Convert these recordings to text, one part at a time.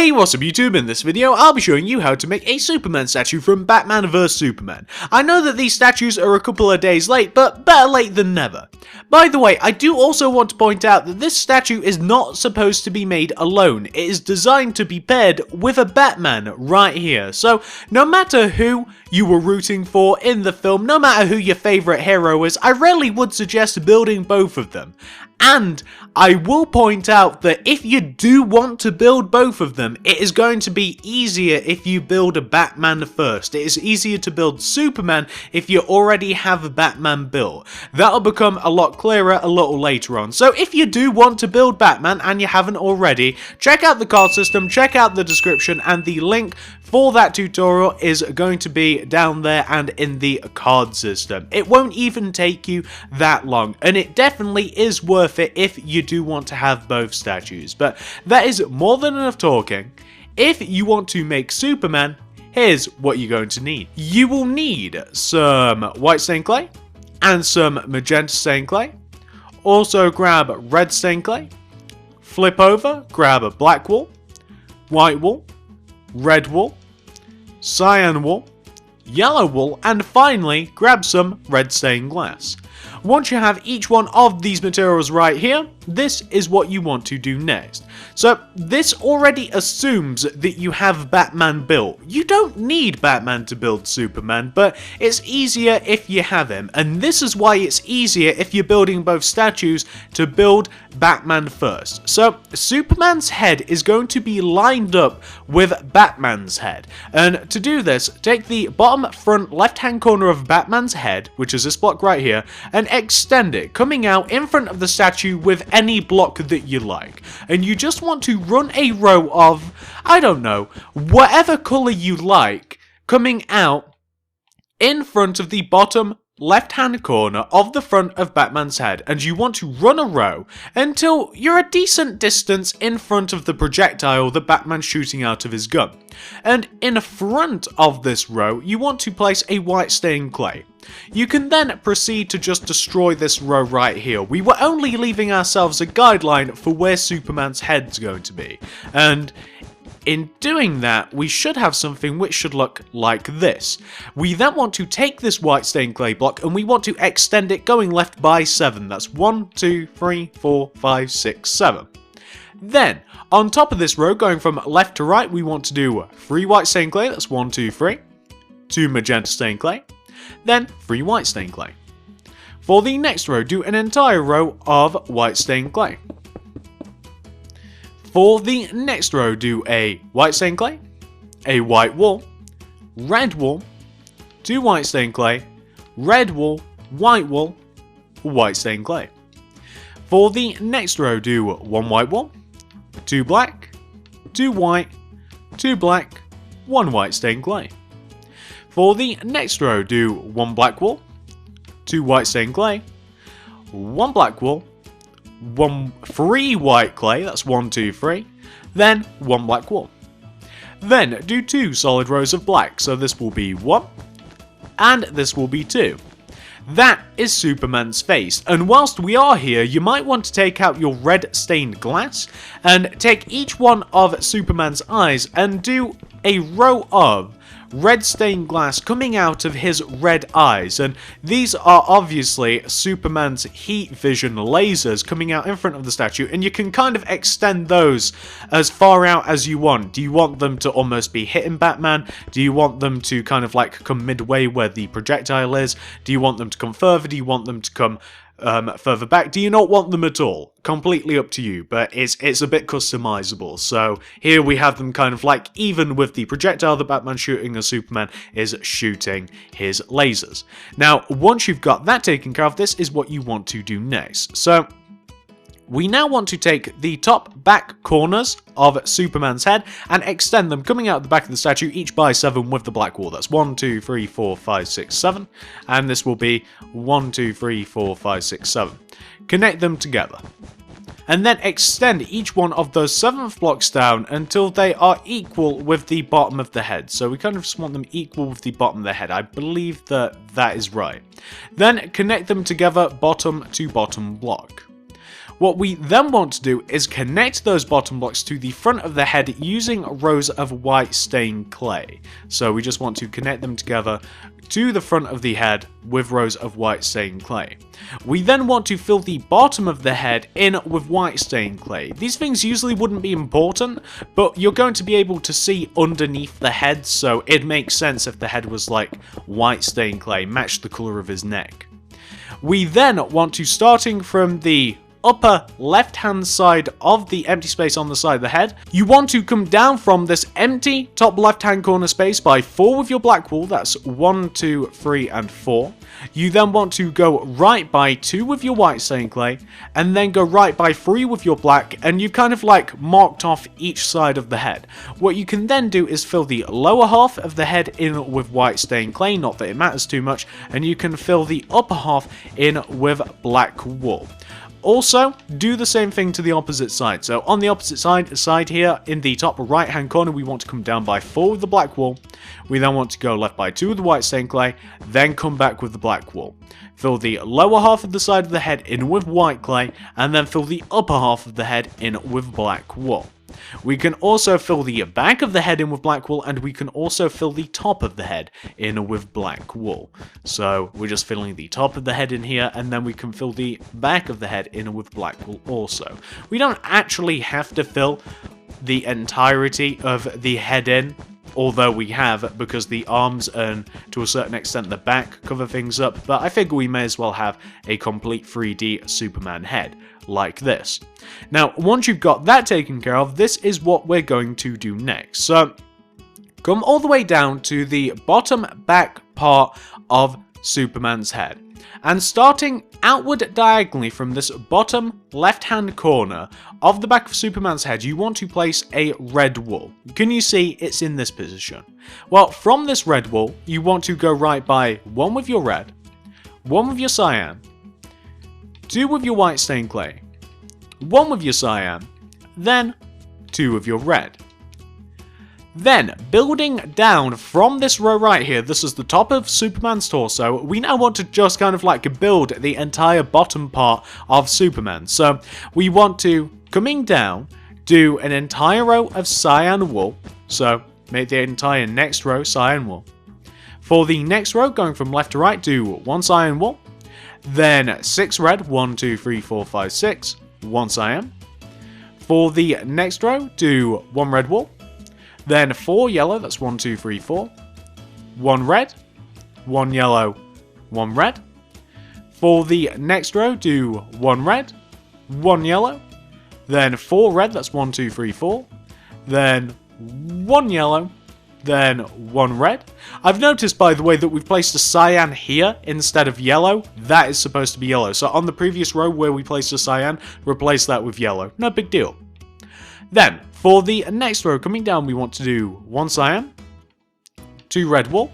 Hey, what's up YouTube? In this video, I'll be showing you how to make a Superman statue from Batman vs Superman. I know that these statues are a couple of days late, but better late than never. By the way, I do also want to point out that this statue is not supposed to be made alone. It is designed to be paired with a Batman right here. So, no matter who you were rooting for in the film, no matter who your favourite hero is, I really would suggest building both of them. And I will point out that if you do want to build both of them, it is going to be easier if you build a Batman first. It is easier to build Superman if you already have a Batman built. That'll become a lot clearer a little later on. So if you do want to build Batman and you haven't already, check out the card system, check out the description, and the link for that tutorial is going to be down there and in the card system. It won't even take you that long, and it definitely is worth it if you do want to have both statues. But that is more than enough talking. If you want to make Superman, here's what you're going to need. You will need some white stained clay and some magenta stained clay. Also grab red stained clay, flip over, grab a black wool, white wool, red wool, cyan wool, yellow wool, and finally grab some red stained glass. Once you have each one of these materials right here, this is what you want to do next. So this already assumes that you have Batman built. You don't need Batman to build Superman, but it's easier if you have him. And this is why it's easier if you're building both statues to build Batman first. So Superman's head is going to be lined up with Batman's head. And to do this, take the bottom front left hand corner of Batman's head, which is this block right here, and extend it, coming out in front of the statue with any block that you like. And you just want to run a row of, I don't know, whatever colour you like, coming out in front of the bottom left hand corner of the front of Batman's head, and you want to run a row until you're a decent distance in front of the projectile that Batman's shooting out of his gun. And in front of this row, you want to place a white stained clay. You can then proceed to just destroy this row right here. We were only leaving ourselves a guideline for where Superman's head's going to be. And in doing that, we should have something which should look like this. We then want to take this white stained clay block and we want to extend it going left by 7. That's 1, 2, 3, 4, 5, 6, 7. Then, on top of this row, going from left to right, we want to do 3 white stained clay. That's 1, 2, 3. 2 magenta stained clay. Then 3 white stained clay. For the next row, do an entire row of white stained clay. For the next row, do a white stained clay, a white wool, red wool, 2 white stained clay, red wool, white stained clay. For the next row, do 1 white wool, 2 black, 2 white, 2 black, 1 white stained clay. For the next row, do 1 black wool, 2 white stained clay, 1 black wool, 3 white clay, that's 1, 2, 3, then 1 black wool. Then do 2 solid rows of black, so this will be 1, and this will be 2. That is Superman's face, and whilst we are here, you might want to take out your red stained glass, and take each one of Superman's eyes and do a row of red stained glass coming out of his red eyes, and these are obviously Superman's heat vision lasers coming out in front of the statue, and you can kind of extend those as far out as you want. Do you want them to almost be hitting Batman? Do you want them to kind of like come midway where the projectile is? Do you want them to come further? Do you want them to come further back? Do you not want them at all? Completely up to you, but it's a bit customizable. So here we have them kind of like even with the projectile that Batman's shooting as Superman is shooting his lasers. Now, once you've got that taken care of, this is what you want to do next. So we now want to take the top back corners of Superman's head and extend them coming out the back of the statue each by 7 with the black wool. That's 1, 2, 3, 4, 5, 6, 7. And this will be 1, 2, 3, 4, 5, 6, 7. Connect them together. And then extend each one of those 7th blocks down until they are equal with the bottom of the head. So we kind of just want them equal with the bottom of the head. I believe that that is right. Then connect them together bottom to bottom block. What we then want to do is connect those bottom blocks to the front of the head using rows of white stained clay. So we just want to connect them together to the front of the head with rows of white stained clay. We then want to fill the bottom of the head in with white stained clay. These things usually wouldn't be important, but you're going to be able to see underneath the head, so it makes sense if the head was like white stained clay, match the colour of his neck. We then want to, starting from the upper left hand side of the empty space on the side of the head, you want to come down from this empty top left hand corner space by 4 with your black wool. That's 1, 2, 3 and 4. You then want to go right by 2 with your white stained clay, and then go right by 3 with your black, and you've kind of like marked off each side of the head. What you can then do is fill the lower half of the head in with white stained clay, not that it matters too much, and you can fill the upper half in with black wool. Also, do the same thing to the opposite side. So on the opposite side here, in the top right hand corner, we want to come down by 4 with the black wool. We then want to go left by 2 with the white stained clay, then come back with the black wool. Fill the lower half of the side of the head in with white clay, and then fill the upper half of the head in with black wool. We can also fill the back of the head in with black wool, and we can also fill the top of the head in with black wool. So we're just filling the top of the head in here, and then we can fill the back of the head in with black wool also. We don't actually have to fill the entirety of the head in, although we have, because the arms and to a certain extent the back cover things up, but I figure we may as well have a complete 3D Superman head like this. Now, once you've got that taken care of, this is what we're going to do next. So, come all the way down to the bottom back part of Superman's head. And starting outward diagonally from this bottom left-hand corner of the back of Superman's head, you want to place a red wool. Can you see it's in this position? Well, from this red wool, you want to go right by 1 with your red, 1 with your cyan, 2 with your white stained clay, 1 with your cyan, then 2 with your red. Then, building down from this row right here, this is the top of Superman's torso, we now want to just kind of like build the entire bottom part of Superman. So, we want to, coming down, do an entire row of cyan wool. So, make the entire next row cyan wool. For the next row, going from left to right, do 1 cyan wool. Then 6 red, 1, 2, 3, 4, 5, 6, 1 cyan. For the next row, do 1 red wool. Then 4 yellow, that's 1, 2, 3, 4. 1 red, 1 yellow, 1 red. For the next row, do 1 red, 1 yellow. Then 4 red, that's 1, 2, 3, 4. Then 1 yellow. Then 1 red. I've noticed, by the way, that we've placed a cyan here instead of yellow. That is supposed to be yellow. So on the previous row where we placed a cyan, replace that with yellow. No big deal. Then, for the next row, coming down, we want to do 1 cyan, 2 red wool,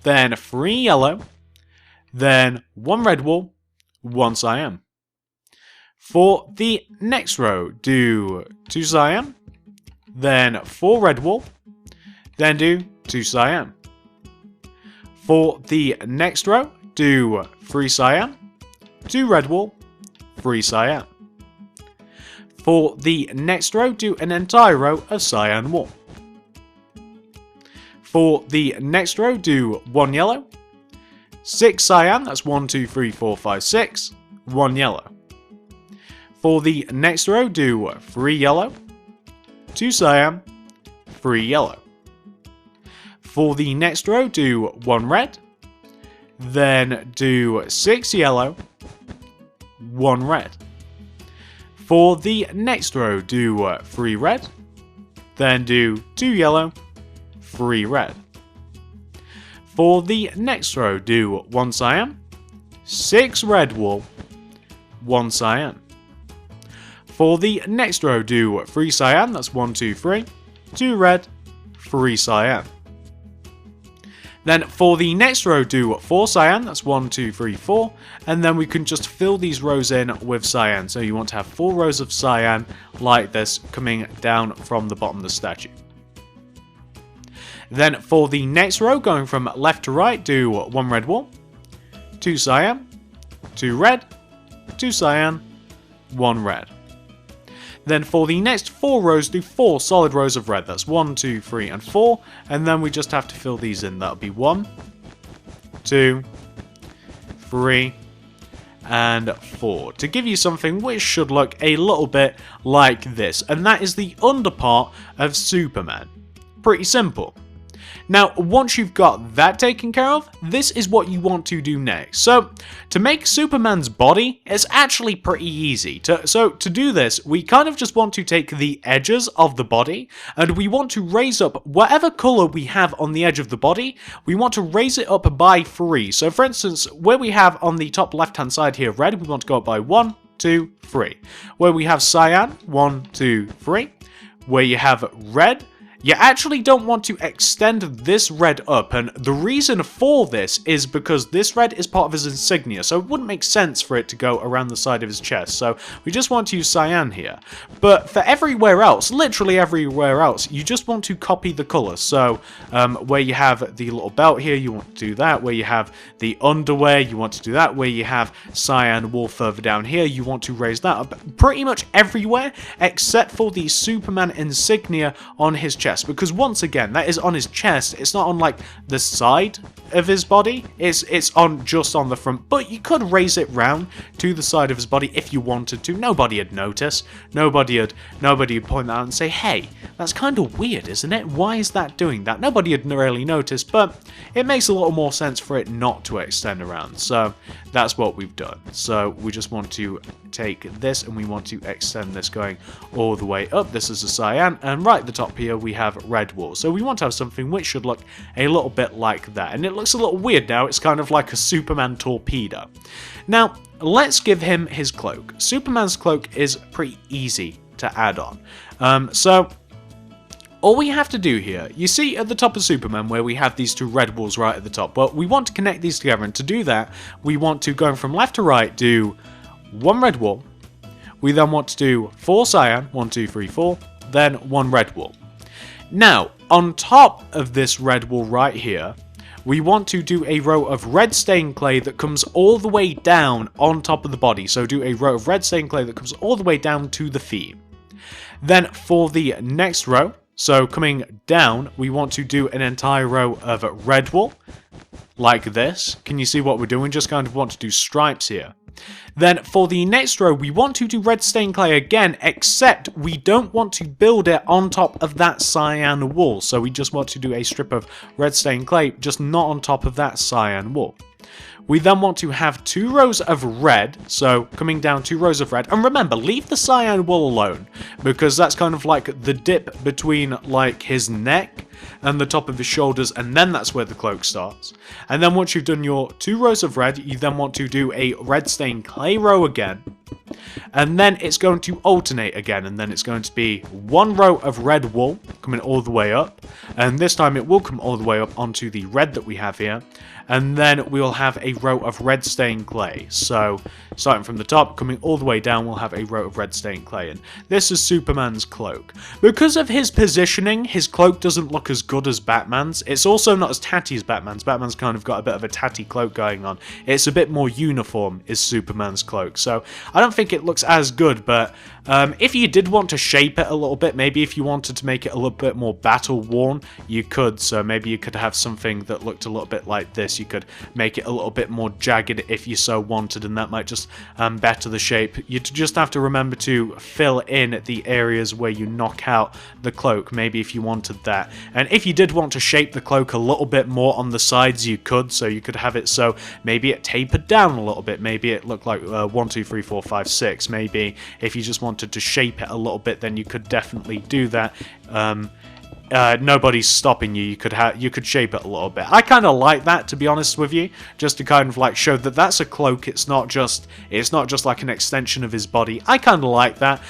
then 3 yellow, then 1 red wool, 1 cyan. For the next row, do 2 cyan, then 4 red wool, then do 2 cyan. For the next row, do 3 cyan, 2 red wool, 3 cyan. For the next row, do an entire row of cyan wool. For the next row, do 1 yellow, 6 cyan, that's 1, 2, 3, 4, 5, 6, 1 yellow. For the next row, do 3 yellow, 2 cyan, 3 yellow. For the next row, do 1 red, then do 6 yellow, 1 red. For the next row, do 3 red, then do 2 yellow, 3 red. For the next row, do 1 cyan, 6 red wool, 1 cyan. For the next row, do 3 cyan, that's 1, 2, 3, 2 red, 3 cyan. Then for the next row, do 4 cyan, that's 1, 2, 3, 4, and then we can just fill these rows in with cyan. So you want to have 4 rows of cyan like this coming down from the bottom of the statue. Then for the next row, going from left to right, do 1 red wool, 2 cyan, 2 red, 2 cyan, 1 red. Then for the next 4 rows, do 4 solid rows of red. That's 1, 2, 3, and 4. And then we just have to fill these in. That'll be 1, 2, 3, and 4. To give you something which should look a little bit like this. And that is the underpart of Superman. Pretty simple. Now, once you've got that taken care of, this is what you want to do next. So, to make Superman's body, it's actually pretty easy. So to do this, we kind of just want to take the edges of the body, and we want to raise up whatever color we have on the edge of the body, we want to raise it up by 3. So for instance, where we have on the top left-hand side here red, we want to go up by 1, 2, 3. Where we have cyan, 1, 2, 3. Where you have red, you actually don't want to extend this red up, and the reason for this is because this red is part of his insignia, so it wouldn't make sense for it to go around the side of his chest, so we just want to use cyan here. But for everywhere else, literally everywhere else, you just want to copy the colour. So where you have the little belt here, you want to do that. Where you have the underwear, you want to do that. Where you have cyan wool further down here, you want to raise that up. Pretty much everywhere except for the Superman insignia on his chest. Because once again, that is on his chest. It's not on like the side of his body. It's on just on the front. But you could raise it round to the side of his body if you wanted to. Nobody would notice. Nobody would point that out and say, "Hey, that's kind of weird, isn't it? Why is that doing that?" Nobody would really notice. But it makes a little more sense for it not to extend around. So that's what we've done. So we just want to take this and we want to extend this going all the way up. This is a cyan, and right at the top here we have red wool. So we want to have something which should look a little bit like that, and it looks a little weird now. It's kind of like a Superman torpedo. Now let's give him his cloak. Superman's cloak is pretty easy to add on. So all we have to do here, you see at the top of Superman where we have these 2 red wools right at the top, but we want to connect these together, and to do that we want to, going from left to right, do 1 red wool. We then want to do 4 cyan, 1, 2, 3, 4, then 1 red wool. Now, on top of this red wool right here, we want to do a row of red stained clay that comes all the way down on top of the body. So do a row of red stained clay that comes all the way down to the feet. Then for the next row, so coming down, we want to do an entire row of red wool, like this. Can you see what we're doing? Just kind of want to do stripes here. Then for the next row, we want to do red stained clay again, except we don't want to build it on top of that cyan wool. So we just want to do a strip of red stained clay, just not on top of that cyan wool. We then want to have 2 rows of red, so coming down 2 rows of red. And remember, leave the cyan wool alone, because that's kind of like the dip between like his neck and the top of his shoulders, and then that's where the cloak starts. And then once you've done your 2 rows of red, you then want to do a red stained clay row again. And then it's going to alternate again, and then it's going to be 1 row of red wool coming all the way up, and this time it will come all the way up onto the red that we have here, and then we will have a row of red stained clay. So starting from the top, coming all the way down, we'll have a row of red stained clay, and this is Superman's cloak. Because of his positioning, his cloak doesn't look as good as Batman's. It's also not as tatty as Batman's. Batman's kind of got a bit of a tatty cloak going on. It's a bit more uniform is Superman's cloak, so I don't think it looks as good. But if you did want to shape it a little bit, maybe if you wanted to make it a little bit more battle worn, you could. So maybe you could have something that looked a little bit like this. You could make it a little bit more jagged if you so wanted, and that might just better the shape. You just have to remember to fill in the areas where you knock out the cloak, maybe if you wanted that. And if you did want to shape the cloak a little bit more on the sides, you could. So you could have it so maybe it tapered down a little bit. Maybe it looked like 1, 2, 3, 4, 5, 6. Maybe if you just wanted to shape it a little bit, then you could definitely do that. Nobody's stopping you. You could shape it a little bit. I kind of like that, to be honest with you, just to kind of like show that that's a cloak. It's not just like an extension of his body. I kind of like that.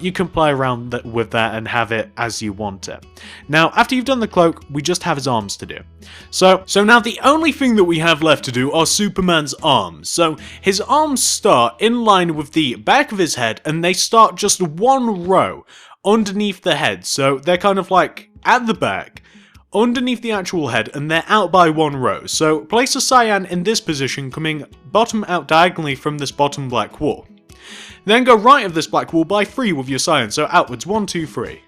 You can play around with that and have it as you want it. Now, after you've done the cloak, we just have his arms to do. So now the only thing that we have left to do are Superman's arms. So his arms start in line with the back of his head, and they start just 1 row underneath the head. So they're kind of like at the back, underneath the actual head, and they're out by 1 row. So place a cyan in this position, coming bottom out diagonally from this bottom black wool. Then go right of this black wall by 3 with your cyan, so outwards 1, 2, 3.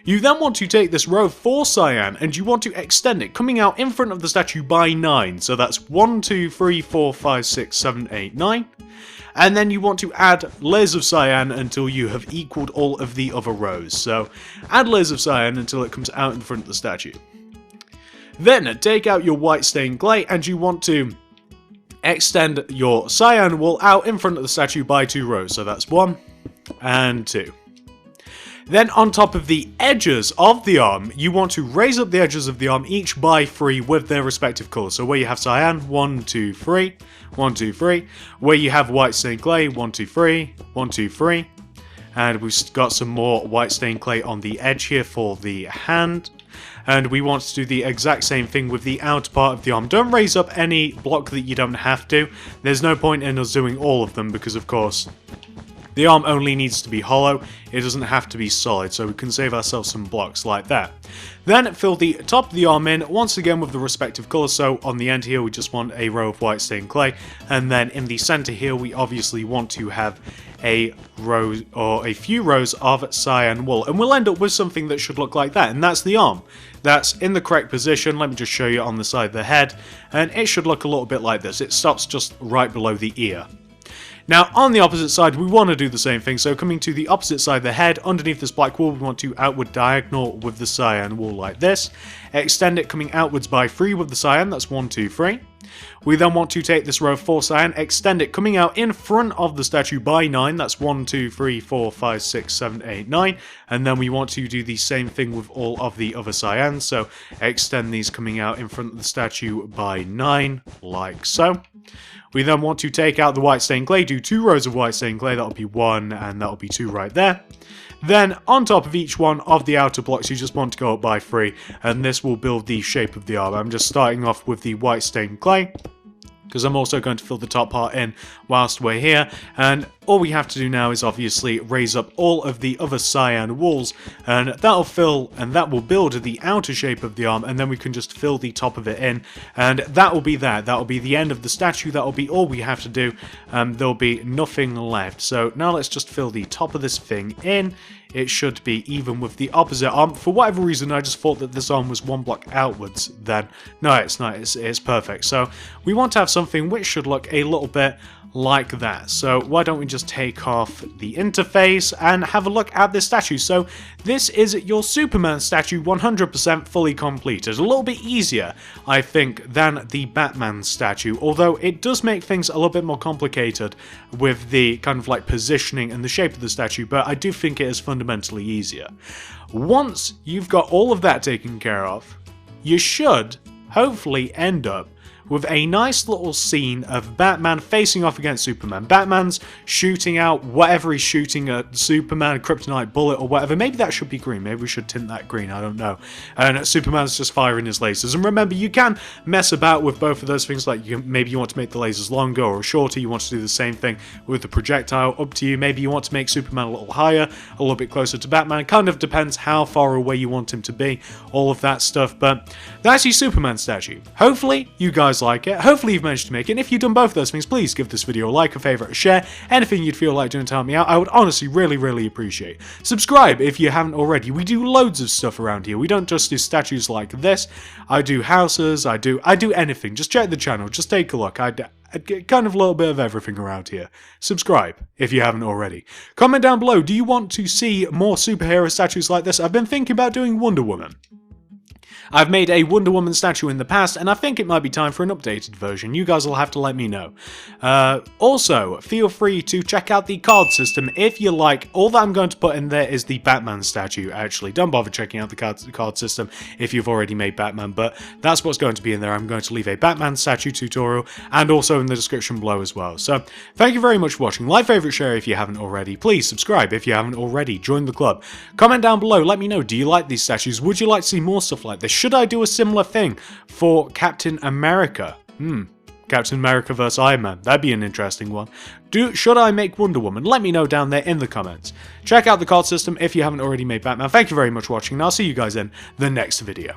You then want to take this row of 4 cyan and you want to extend it, coming out in front of the statue by 9. So that's 1, 2, 3, 4, 5, 6, 7, 8, 9. And then you want to add layers of cyan until you have equaled all of the other rows. So add layers of cyan until it comes out in front of the statue. Then take out your white stained clay and you want to extend your cyan wool out in front of the statue by 2 rows. So that's 1 and 2. Then on top of the edges of the arm, you want to raise up the edges of the arm each by 3 with their respective colours. So where you have cyan, 1, 2, 3, 1, 2, 3. Where you have white stained clay, 1, 2, 3, 1, 2, 3. And we've got some more white stained clay on the edge here for the hand. And we want to do the exact same thing with the outer part of the arm. Don't raise up any block that you don't have to. There's no point in us doing all of them because, of course, the arm only needs to be hollow, it doesn't have to be solid, so we can save ourselves some blocks like that. Then fill the top of the arm in, once again with the respective colour, so on the end here we just want a row of white stained clay, and then in the centre here we obviously want to have a row or a few rows of cyan wool, and we'll end up with something that should look like that, and that's the arm. That's in the correct position. Let me just show you on the side of the head, and it should look a little bit like this. It stops just right below the ear. Now, on the opposite side, we want to do the same thing, so coming to the opposite side of the head, underneath this black wool, we want to outward diagonal with the cyan wool like this. Extend it coming outwards by 3 with the cyan, that's 1, 2, 3. We then want to take this row of 4 cyan, extend it coming out in front of the statue by 9, that's 1, 2, 3, 4, 5, 6, 7, 8, 9. And then we want to do the same thing with all of the other cyans, so extend these coming out in front of the statue by 9, like so. We then want to take out the white stained clay, do 2 rows of white stained clay, that'll be 1 and that'll be 2 right there. Then on top of each one of the outer blocks you just want to go up by 3 and this will build the shape of the arm. I'm just starting off with the white stained clay, because I'm also going to fill the top part in whilst we're here, and all we have to do now is obviously raise up all of the other cyan wools, and that'll fill and that will build the outer shape of the arm, and then we can just fill the top of it in, and that will be that. That'll be the end of the statue. That'll be all we have to do. There'll be nothing left. So now let's just fill the top of this thing in. It should be even with the opposite arm. For whatever reason, I just thought that this arm was 1 block outwards then. No, it's not. It's perfect. So we want to have something which should look a little bit like that. So why don't we just take off the interface and have a look at this statue. So this is your Superman statue, 100% fully completed. A little bit easier, I think, than the Batman statue, although it does make things a little bit more complicated with the kind of like positioning and the shape of the statue, but I do think it is fundamentally easier. Once you've got all of that taken care of, you should hopefully end up with a nice little scene of Batman facing off against Superman. Batman's shooting out whatever he's shooting at Superman, a kryptonite bullet or whatever. Maybe that should be green. Maybe we should tint that green. I don't know. And Superman's just firing his lasers. And remember, you can mess about with both of those things. Like maybe you want to make the lasers longer or shorter. You want to do the same thing with the projectile. Up to you. Maybe you want to make Superman a little higher, a little bit closer to Batman. It kind of depends how far away you want him to be. All of that stuff. But that's your Superman statue. Hopefully, you guys like it. Hopefully you've managed to make it, and if you've done both of those things, please give this video a like, a favourite, a share, anything you'd feel like doing to help me out. I would honestly really appreciate. Subscribe if you haven't already. We do loads of stuff around here. We don't just do statues like this. I do houses, I do anything. Just check the channel, just take a look. I get kind of a little bit of everything around here. Subscribe if you haven't already. Comment down below, do you want to see more superhero statues like this? I've been thinking about doing Wonder Woman. I've made a Wonder Woman statue in the past, and I think it might be time for an updated version. You guys will have to let me know. Also, feel free to check out the card system if you like. All that I'm going to put in there is the Batman statue, actually. Don't bother checking out the card system if you've already made Batman, but that's what's going to be in there. I'm going to leave a Batman statue tutorial, and also in the description below as well. So, thank you very much for watching. Like, favourite, share if you haven't already. Please subscribe if you haven't already. Join the club. Comment down below, let me know, do you like these statues? Would you like to see more stuff like this? Should I do a similar thing for Captain America? Captain America vs. Iron Man. That'd be an interesting one. Should I make Wonder Woman? Let me know down there in the comments. Check out the card system if you haven't already made Batman. Thank you very much for watching, and I'll see you guys in the next video.